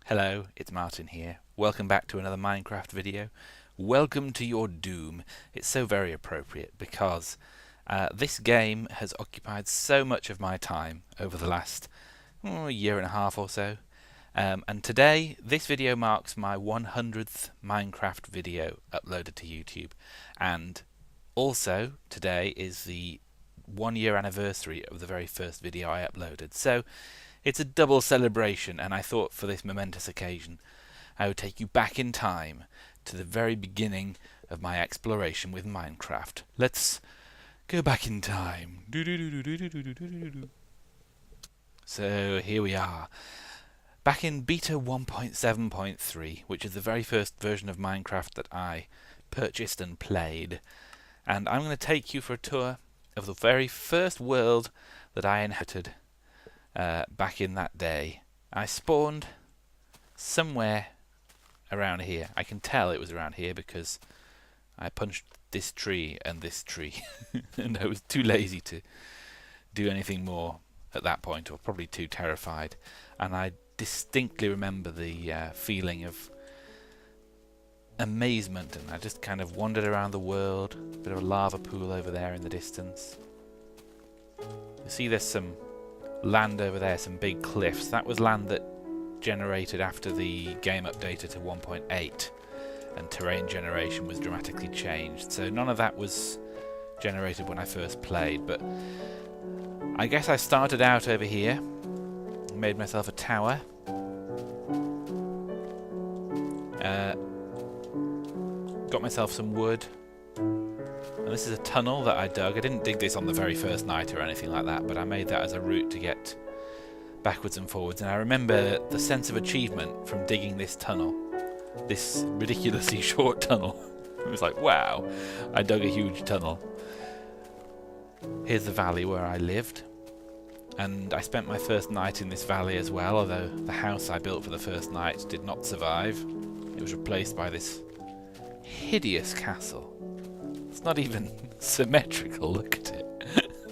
Hello, it's Martin here. Welcome back to another Minecraft video. Welcome to your doom. It's so very appropriate because this game has occupied so much of my time over the last year and a half or so. And today, this video marks my 100th Minecraft video uploaded to YouTube. And also, today is the 1 year anniversary of the very first video I uploaded. So, it's a double celebration, and I thought for this momentous occasion I would take you back in time to the very beginning of my exploration with Minecraft. Let's go back in time. So here we are, back in beta 1.7.3, which is the very first version of Minecraft that I purchased and played. And I'm going to take you for a tour of the very first world that I inherited back in that day. I spawned somewhere around here. I can tell it was around here because I punched this tree and this tree and I was too lazy to do anything more at that point, or probably too terrified. And I distinctly remember the feeling of amazement, and I just kind of wandered around the world. A bit of a lava pool over there in the distance. You see there's some land over there, some big cliffs. That was land that generated after the game updated to 1.8 and terrain generation was dramatically changed, so none of that was generated when I first played. But I guess I started out over here, made myself a tower, got myself some wood, and this is a tunnel that I dug. I didn't dig this on the very first night or anything like that, but I made that as a route to get backwards and forwards. And I remember the sense of achievement from digging this tunnel, this ridiculously short tunnel. It was like, wow, I dug a huge tunnel. Here's the valley where I lived, and I spent my first night in this valley as well, although the house I built for the first night did not survive. It was replaced by this hideous castle. It's not even symmetrical, look at it.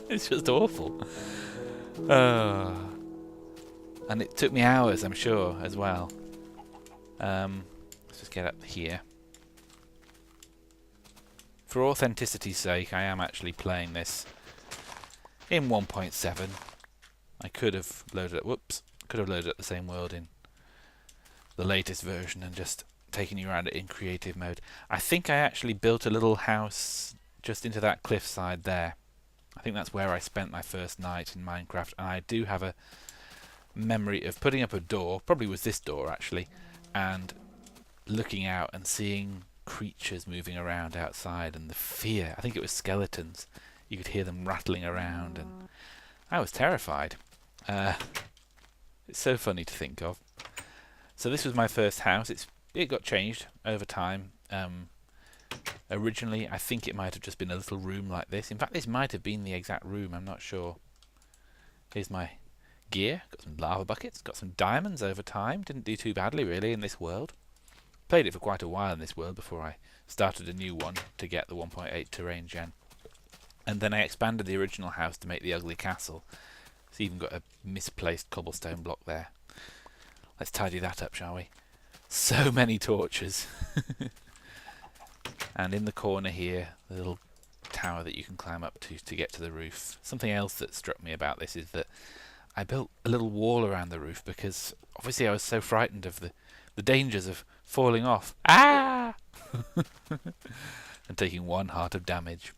It's just awful. And it took me hours, I'm sure, as well. Let's just get up here. For authenticity's sake, I am actually playing this in 1.7. I could have loaded up the same world in the latest version and just taking you around it in creative mode. I think I actually built a little house just into that cliffside there. I think that's where I spent my first night in Minecraft, and I do have a memory of putting up a door, probably was this door actually, and looking out and seeing creatures moving around outside, and the fear. I think it was skeletons. You could hear them rattling around, and I was terrified. It's so funny to think of. So this was my first house. It got changed over time. Originally, I think it might have just been a little room like this. In fact, this might have been the exact room, I'm not sure. Here's my gear. Got some lava buckets, got some diamonds over time. Didn't do too badly, really, in this world. Played it for quite a while in this world before I started a new one to get the 1.8 terrain gen. And then I expanded the original house to make the ugly castle. It's even got a misplaced cobblestone block there. Let's tidy that up, shall we? So many torches. And in the corner here, the little tower that you can climb up to get to the roof. Something else that struck me about this is that I built a little wall around the roof because obviously I was so frightened of the dangers of falling off. Ah! And taking 1 heart of damage.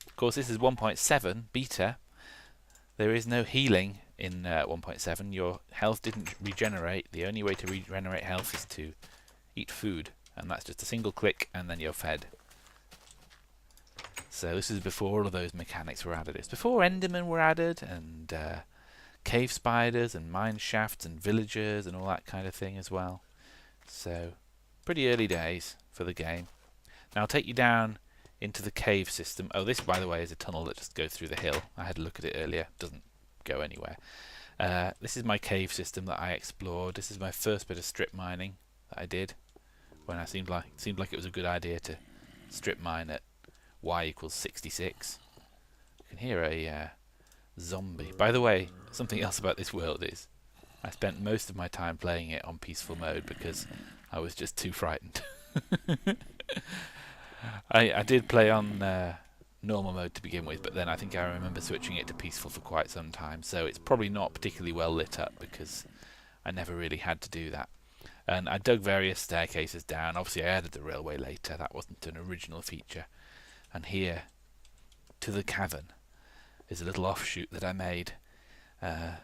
Of course, this is 1.7 beta. There is no healing in 1.7. Your health didn't regenerate. The only way to regenerate health is to eat food, and that's just a single click and then you're fed. So this is before all of those mechanics were added. It's before Endermen were added, and cave spiders and mine shafts and villagers and all that kind of thing as well. So pretty early days for the game. Now I'll take you down into the cave system. Oh, this, by the way, is a tunnel that just goes through the hill. I had a look at it earlier. Doesn't go anywhere. This is my cave system that I explored. This is my first bit of strip mining that I did when it seemed like it was a good idea to strip mine at y equals 66. You can hear a zombie. By the way, something else about this world is I spent most of my time playing it on peaceful mode because I was just too frightened. I did play on normal mode to begin with, but then I think I remember switching it to peaceful for quite some time, so it's probably not particularly well lit up because I never really had to do that. And I dug various staircases down. Obviously I added the railway later, that wasn't an original feature. And here, to the cavern, is a little offshoot that I made, and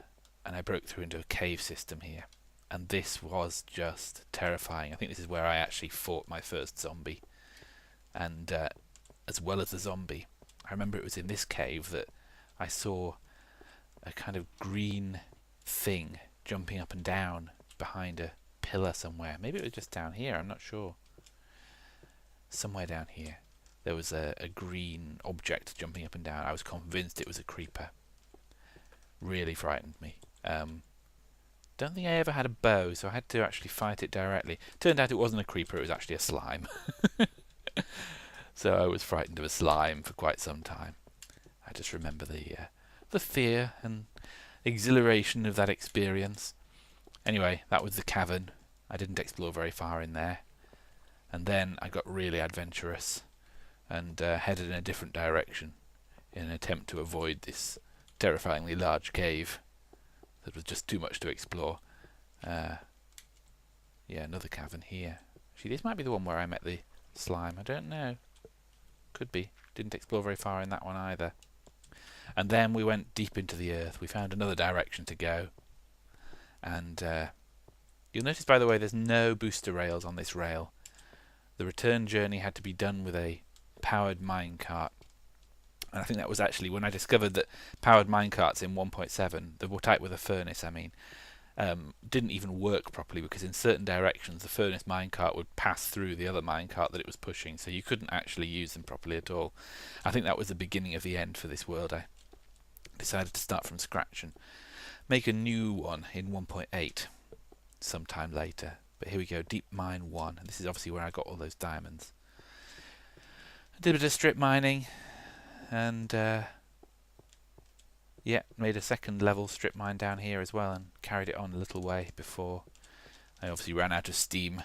I broke through into a cave system here. And this was just terrifying. I think this is where I actually fought my first zombie. And as well as the zombie, I remember it was in this cave that I saw a kind of green thing jumping up and down behind a pillar somewhere. Maybe it was just down here, I'm not sure. Somewhere down here there was a green object jumping up and down. I was convinced it was a creeper. Really frightened me. Don't think I ever had a bow, so I had to actually fight it directly. Turned out it wasn't a creeper, it was actually a slime. So I was frightened of a slime for quite some time. I just remember the fear and exhilaration of that experience. Anyway, that was the cavern. I didn't explore very far in there. And then I got really adventurous and headed in a different direction in an attempt to avoid this terrifyingly large cave that was just too much to explore. Yeah, another cavern here. Actually, this might be the one where I met the slime. I don't know. Could be. Didn't explore very far in that one either. And then we went deep into the earth. We found another direction to go. And you'll notice, by the way, there's no booster rails on this rail. The return journey had to be done with a powered minecart. And I think that was actually when I discovered that powered minecarts in 1.7, the type with a furnace, I mean, didn't even work properly because in certain directions the furnace minecart would pass through the other minecart that it was pushing, so you couldn't actually use them properly at all. I think that was the beginning of the end for this world. I decided to start from scratch and make a new one in 1.8 sometime later. But here we go, Deep Mine 1. And this is obviously where I got all those diamonds. I did a bit of strip mining and yeah, made a second level strip mine down here as well and carried it on a little way before I obviously ran out of steam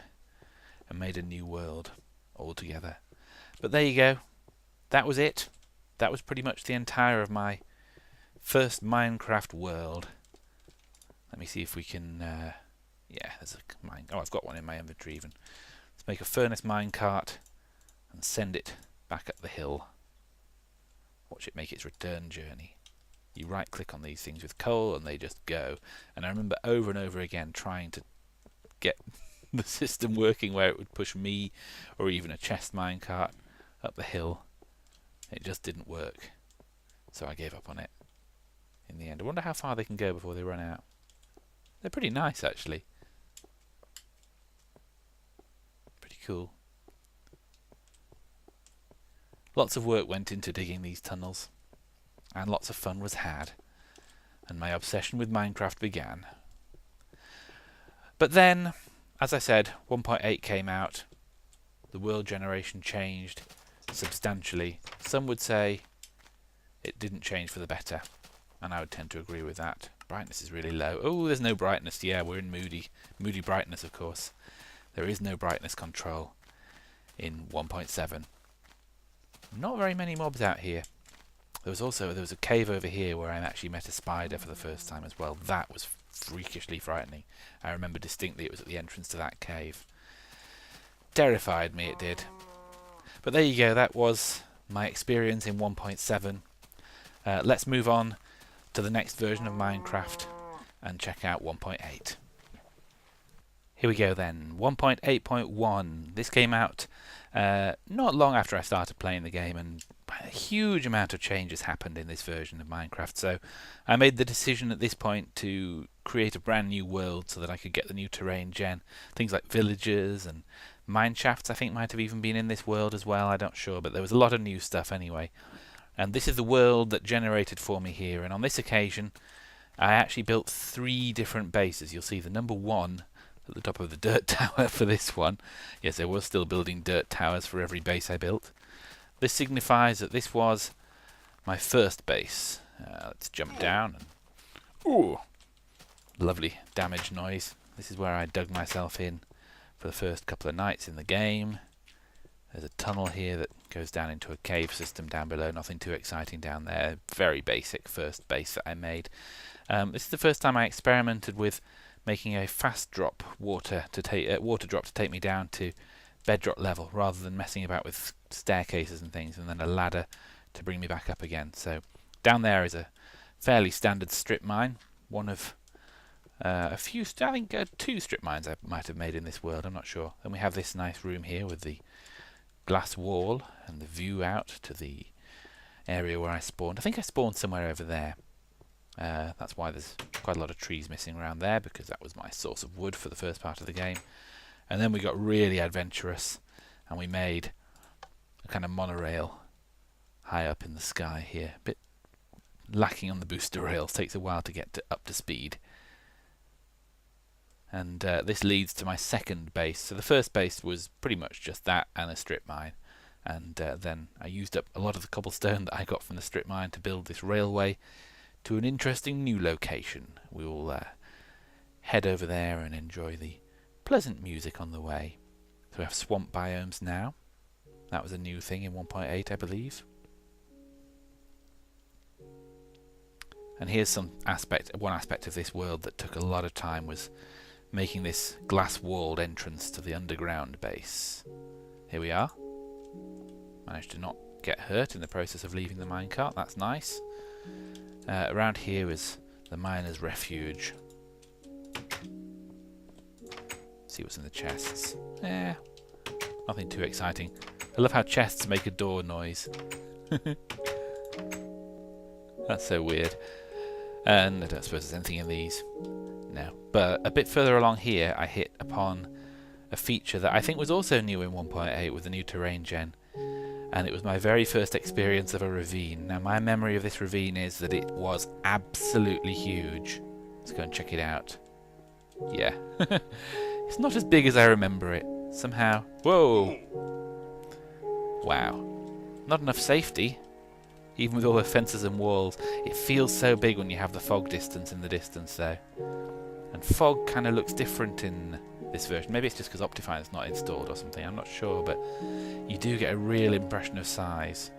and made a new world altogether. But there you go. That was it. That was pretty much the entire of my first Minecraft world. Let me see if we can... yeah, there's a mine... Oh, I've got one in my inventory even. Let's make a furnace minecart and send it back up the hill. Watch it make its return journey. You right click on these things with coal and they just go. And I remember over and over again trying to get the system working where it would push me or even a chest minecart up the hill. It just didn't work. So I gave up on it in the end. I wonder how far they can go before they run out. They're pretty nice actually. Pretty cool. Lots of work went into digging these tunnels. And lots of fun was had, and my obsession with Minecraft began. But then, as I said, 1.8 came out, the world generation changed substantially. Some would say it didn't change for the better, and I would tend to agree with that. Brightness is really low. Oh, there's no brightness. Yeah, we're in moody brightness, of course. There is no brightness control in 1.7. Not very many mobs out here. There was a cave over here where I actually met a spider for the first time as well. That was freakishly frightening. I remember distinctly it was at the entrance to that cave. Terrified me, it did. But there you go, that was my experience in 1.7. Let's move on to the next version of Minecraft and check out 1.8. Here we go then, 1.8.1. This came out not long after I started playing the game, and a huge amount of changes happened in this version of Minecraft, so I made the decision at this point to create a brand new world so that I could get the new terrain gen. Things like villagers and mine shafts I think might have even been in this world as well, I'm not sure, but there was a lot of new stuff anyway. And this is the world that generated for me here, and on this occasion I actually built 3 different bases. You'll see the number 1 at the top of the dirt tower for this one. Yes, I was still building dirt towers for every base I built. This signifies that this was my first base. Let's jump down. And, ooh! Lovely damage noise. This is where I dug myself in for the first couple of nights in the game. There's a tunnel here that goes down into a cave system down below. Nothing too exciting down there. Very basic first base that I made. This is the first time I experimented with making a fast drop water drop to take me down to bedrock level, rather than messing about with staircases and things, and then a ladder to bring me back up again. So down there is a fairly standard strip mine, one of a few, I think 2 strip mines I might have made in this world, I'm not sure. Then we have this nice room here with the glass wall and the view out to the area where I spawned. I think I spawned somewhere over there. That's why there's quite a lot of trees missing around there, because that was my source of wood for the first part of the game. And then we got really adventurous and we made a kind of monorail high up in the sky here. A bit lacking on the booster rails, takes a while to get up to speed. And this leads to my second base. So the first base was pretty much just that and a strip mine. And then I used up a lot of the cobblestone that I got from the strip mine to build this railway to an interesting new location. We will head over there and enjoy the pleasant music on the way. So we have swamp biomes now. That was a new thing in 1.8, I believe. And here's one aspect of this world that took a lot of time, was making this glass-walled entrance to the underground base. Here we are. Managed to not get hurt in the process of leaving the minecart, that's nice. Around here is the miner's refuge. See what's in the chests. Nothing too exciting. I love how chests make a door noise. That's so weird. And I don't suppose there's anything in these. No. But a bit further along here I hit upon a feature that I think was also new in 1.8 with the new terrain gen. And it was my very first experience of a ravine. Now my memory of this ravine is that it was absolutely huge. Let's go and check it out. Yeah. It's not as big as I remember it. Somehow. Whoa! Wow. Not enough safety. Even with all the fences and walls. It feels so big when you have the fog distance in the distance though. And fog kind of looks different in this version. Maybe it's just because Optifine's not installed or something, I'm not sure, but you do get a real impression of size.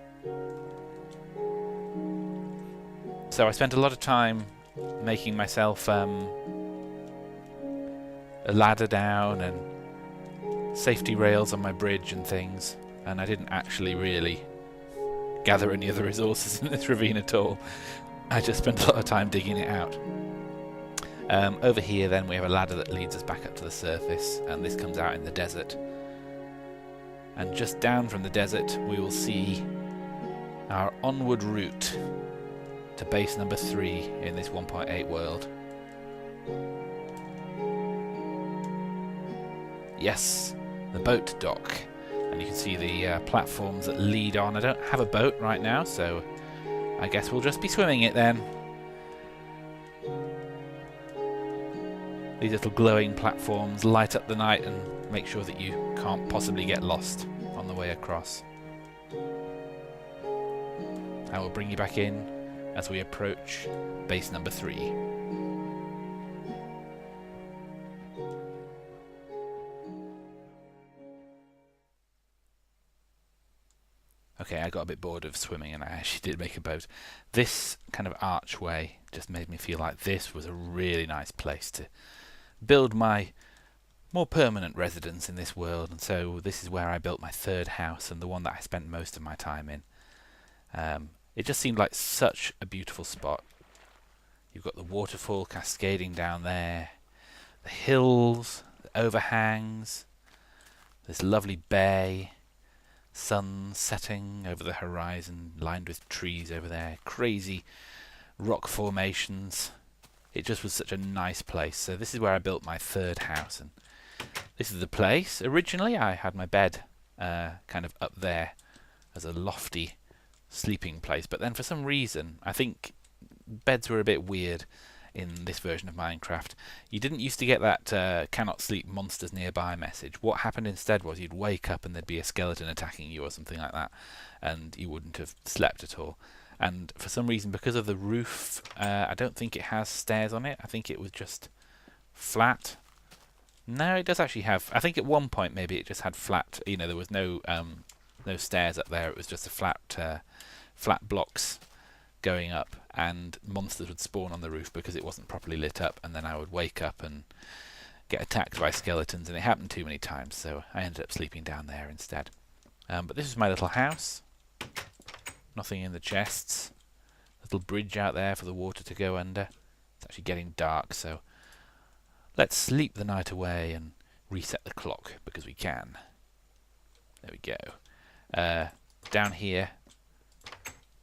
So I spent a lot of time making myself a ladder down and safety rails on my bridge and things, and I didn't actually really gather any other resources in this ravine at all. I just spent a lot of time digging it out. Over here then we have a ladder that leads us back up to the surface, and this comes out in the desert. And just down from the desert we will see our onward route to base number 3 in this 1.8 world. Yes, the boat dock. And you can see the platforms that lead on. I don't have a boat right now, so I guess we'll just be swimming it then. These little glowing platforms light up the night and make sure that you can't possibly get lost on the way across. I will bring you back in as we approach base number 3. Okay, I got a bit bored of swimming and I actually did make a boat. This kind of archway just made me feel like this was a really nice place to build my more permanent residence in this world, and so this is where I built my third house and the one that I spent most of my time in. It just seemed like such a beautiful spot. You've got the waterfall cascading down there, the hills, the overhangs, this lovely bay, sun setting over the horizon lined with trees over there, crazy rock formations. It just was such a nice place. So this is where I built my third house, and this is the place. Originally I had my bed kind of up there as a lofty sleeping place, but then for some reason I think beds were a bit weird in this version of Minecraft. You didn't used to get that cannot sleep monsters nearby message. What happened instead was you'd wake up and there'd be a skeleton attacking you or something like that, and you wouldn't have slept at all. And for some reason, because of the roof, I don't think it has stairs on it. I think it was just flat. No, it does actually have. I think at one point maybe it just had flat. You know, there was no stairs up there. It was just a flat blocks going up, and monsters would spawn on the roof because it wasn't properly lit up, and then I would wake up and get attacked by skeletons, and it happened too many times, so I ended up sleeping down there instead. But this is my little house. Nothing in the chests. Little bridge out there for the water to go under. It's actually getting dark, so let's sleep the night away and reset the clock, because we can. There we go. Down here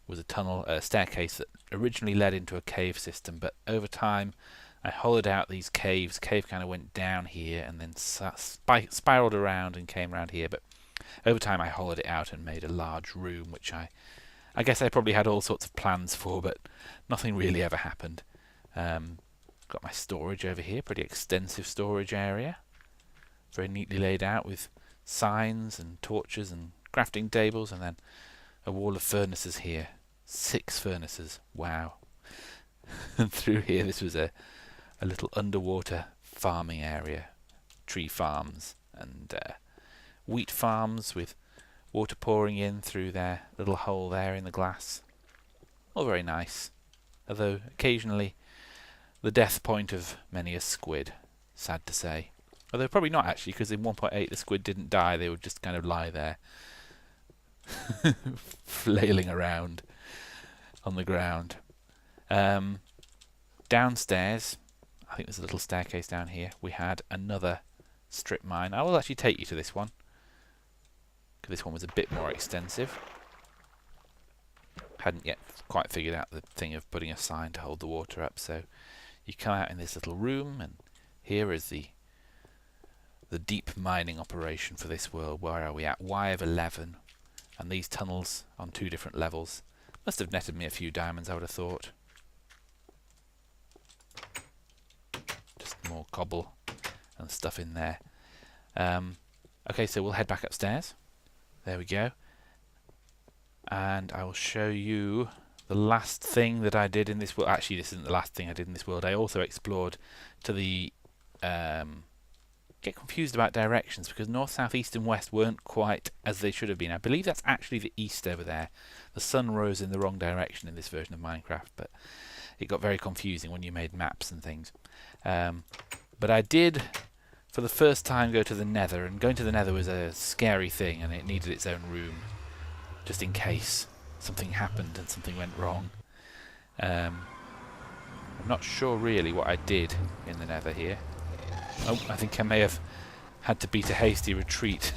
was a tunnel, a staircase that originally led into a cave system, but over time I hollowed out these caves. Cave kind of went down here and then spiraled around and came around here, but over time I hollowed it out and made a large room, which I guess I probably had all sorts of plans for, but nothing really ever happened. Got my storage over here, pretty extensive storage area. Very neatly laid out with signs and torches and crafting tables, and then a wall of furnaces here. 6 furnaces, wow. And through here this was a little underwater farming area. Tree farms and wheat farms with water pouring in through their little hole there in the glass. All very nice, although occasionally the death point of many a squid, sad to say. Although probably not actually, because in 1.8 the squid didn't die, they would just kind of lie there flailing around on the ground. Downstairs, I think there's a little staircase down here, we had another strip mine. I will actually take you to this one, because this one was a bit more extensive. Hadn't yet quite figured out the thing of putting a sign to hold the water up, so you come out in this little room, and here is the deep mining operation for this world. Where are we at? Y of 11. And these tunnels on 2 different levels must have netted me a few diamonds, I would have thought. Just more cobble and stuff in there. Okay, so we'll head back upstairs. There we go. And I will show you the last thing that I did in this world. Actually, this isn't the last thing I did in this world. I also explored to the... get confused about directions, because north, south, east and west weren't quite as they should have been. I believe that's actually the east over there. The sun rose in the wrong direction in this version of Minecraft, but it got very confusing when you made maps and things. But I did, for the first time, go to the nether, and going to the nether was a scary thing, and it needed its own room, just in case something happened and something went wrong. I'm not sure really what I did in the nether here. Oh, I think I may have had to beat a hasty retreat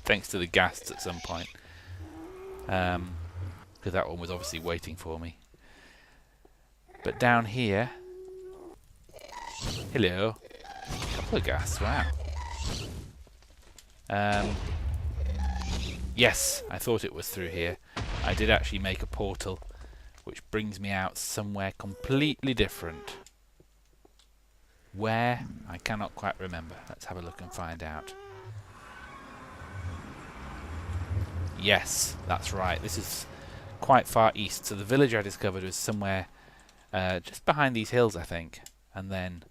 thanks to the ghasts at some point. Because that one was obviously waiting for me. But down here... Hello. A couple of ghasts, wow. Yes, I thought it was through here. I did actually make a portal, which brings me out somewhere completely different. Where? I cannot quite remember. Let's have a look and find out. Yes, that's right. This is quite far east. So the village I discovered was somewhere just behind these hills, I think. And then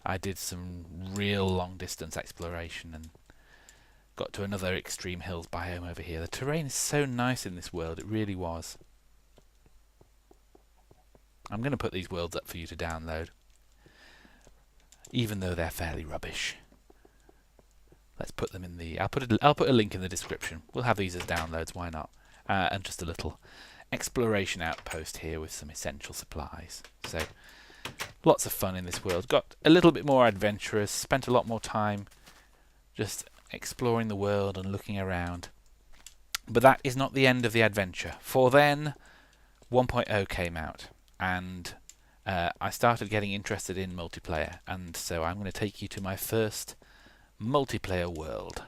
I did some real long distance exploration and got to another extreme hills biome over here. The terrain is so nice in this world. It really was. I'm going to put these worlds up for you to download, even though they're fairly rubbish. Let's put them in the... I'll put a link in the description. We'll have these as downloads, why not? And just a little exploration outpost here with some essential supplies. So, lots of fun in this world. Got a little bit more adventurous, spent a lot more time just exploring the world and looking around. But that is not the end of the adventure. For then, 1.0 came out, and I started getting interested in multiplayer, and so I'm going to take you to my first multiplayer world.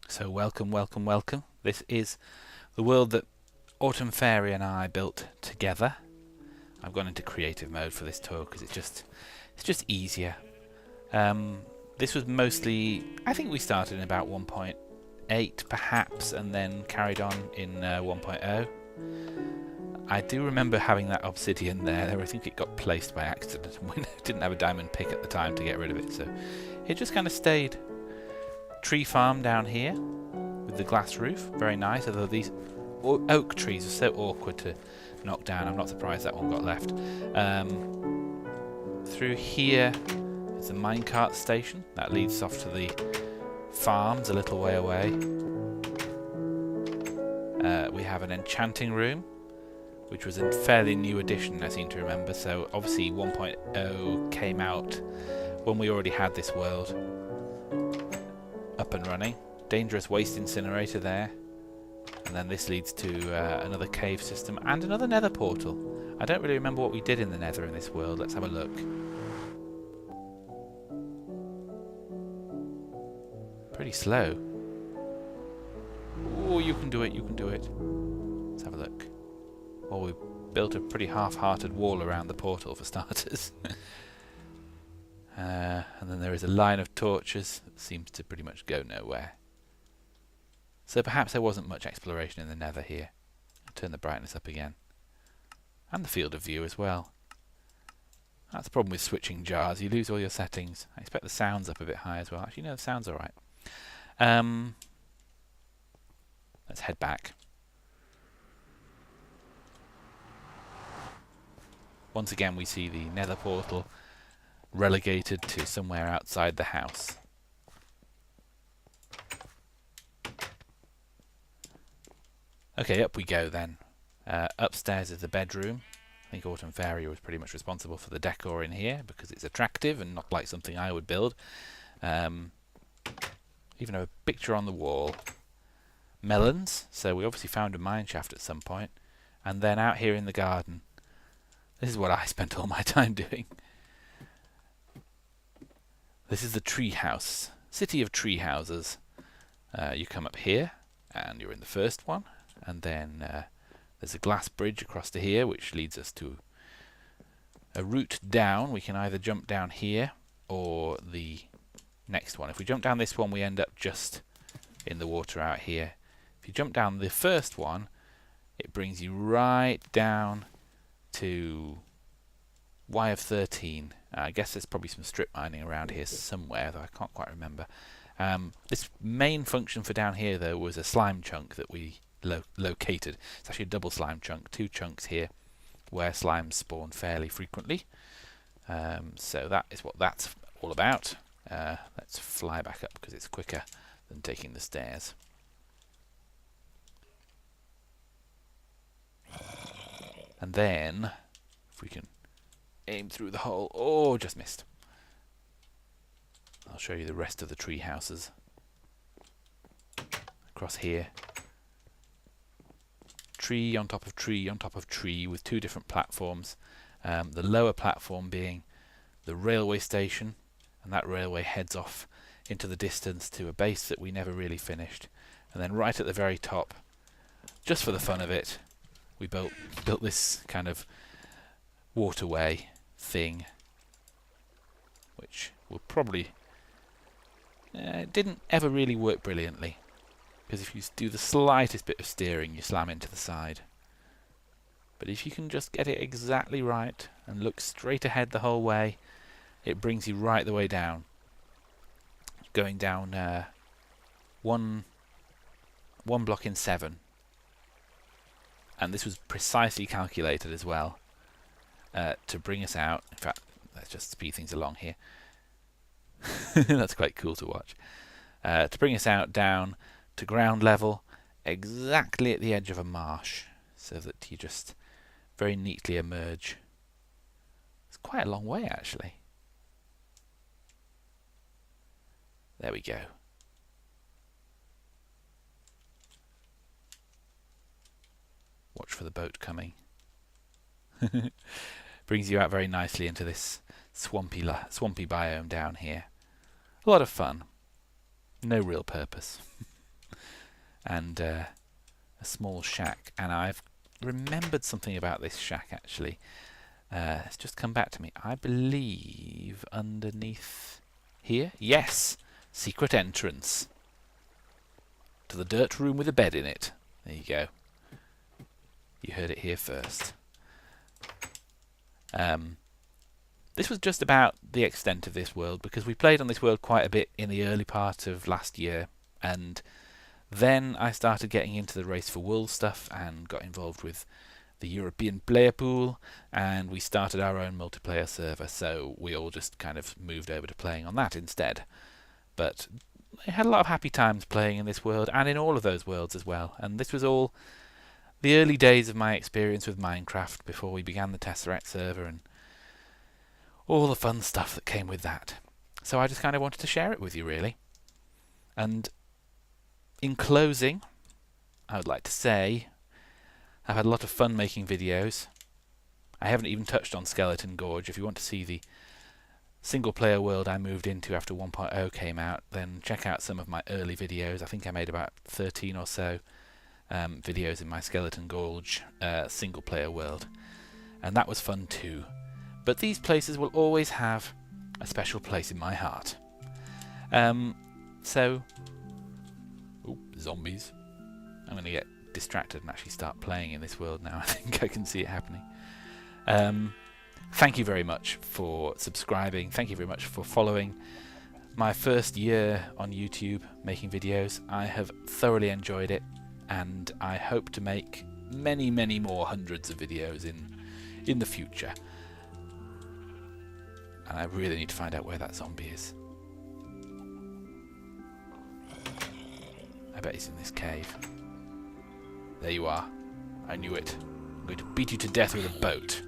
So welcome, welcome, welcome. This is the world that Autumn Fairy and I built together. I've gone into creative mode for this tour because it's just easier. This was mostly, I think we started in about 1.8 1.8 perhaps, and then carried on in 1.0. I do remember having that obsidian there. I think it got placed by accident. We didn't have a diamond pick at the time to get rid of it, so it just kind of stayed. Tree farm down here with the glass roof, very nice, although these oak trees are so awkward to knock down. I'm not surprised that one got left. Through here is the minecart station that leads off to the farms a little way away. We have an enchanting room, which was a fairly new addition, I seem to remember. So obviously 1.0 came out when we already had this world up and running. Dangerous waste incinerator there. And then this leads to another cave system and another nether portal. I don't really remember what we did in the nether in this world. Let's have a look. Pretty slow. Oh, you can do it, you can do it. Let's have a look. Well, we built a pretty half-hearted wall around the portal for starters. And then there is a line of torches that seems to pretty much go nowhere. So perhaps there wasn't much exploration in the nether here. I'll turn the brightness up again. And the field of view as well. That's the problem with switching jars. You lose all your settings. I expect the sound's up a bit high as well. Actually, no, the sound's alright. Let's head back. Once again we see the nether portal relegated to somewhere outside the house. Okay, up we go then. Upstairs is the bedroom. I think Autumn Fairy was pretty much responsible for the decor in here because it's attractive and not like something I would build. Even a picture on the wall. Melons, so we obviously found a mine shaft at some point. And then out here in the garden, this is what I spent all my time doing. This is the tree house, city of tree houses. You come up here and you're in the first one, and then there's a glass bridge across to here which leads us to a route down. We can either jump down here or the next one. If we jump down this one we end up just in the water out here. If you jump down the first one it brings you right down to Y of 13. I guess there's probably some strip mining around here somewhere, though I can't quite remember. This main function for down here, though, was a slime chunk that we located. It's actually a double slime chunk, 2 chunks here, where slimes spawn fairly frequently. So that is what that's all about. Let's fly back up because it's quicker than taking the stairs. And then, if we can aim through the hole. Oh, just missed. I'll show you the rest of the tree houses. Across here. Tree on top of tree on top of tree with 2 different platforms. The lower platform being the railway station, and that railway heads off into the distance to a base that we never really finished. And then right at the very top, just for the fun of it, we built this kind of waterway thing, which will probably didn't ever really work brilliantly, because if you do the slightest bit of steering you slam into the side. But if you can just get it exactly right and look straight ahead the whole way, it brings you right the way down, going down one block in 7. And this was precisely calculated as well to bring us out. In fact, let's just speed things along here. That's quite cool to watch. To bring us out down to ground level, exactly at the edge of a marsh, so that you just very neatly emerge. It's quite a long way, actually. There we go. Watch for the boat coming. Brings you out very nicely into this swampy biome down here. A lot of fun. No real purpose. And a small shack. And I've remembered something about this shack, actually. It's just come back to me. I believe underneath here. Yes! Secret entrance. to the dirt room with a bed in it. There you go. You heard it here first. This was just about the extent of this world, because we played on this world quite a bit in the early part of last year, and then I started getting into the Race for Wool stuff and got involved with the European player pool, and we started our own multiplayer server, so we all just kind of moved over to playing on that instead. But I had a lot of happy times playing in this world and in all of those worlds as well, and this was all the early days of my experience with Minecraft before we began the Tesseract server and all the fun stuff that came with that. So I just kind of wanted to share it with you, really. And in closing, I would like to say I've had a lot of fun making videos. I haven't even touched on Skeleton Gorge. If you want to see the single-player world I moved into after 1.0 came out, then check out some of my early videos. I think I made about 13 or so videos in my Skeleton Gorge single-player world. And that was fun too. But these places will always have a special place in my heart. So... Oop, zombies. I'm going to get distracted and actually start playing in this world now. I think I can see it happening. Thank you very much for subscribing. Thank you very much for following my first year on YouTube making videos. I have thoroughly enjoyed it, and I hope to make many, many more hundreds of videos in the future. And I really need to find out where that zombie is. I bet he's in this cave. There you are. I knew it. I'm going to beat you to death with a boat.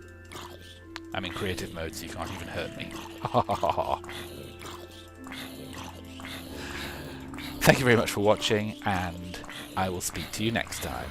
I'm in creative mode, so you can't even hurt me. Thank you very much for watching, and I will speak to you next time.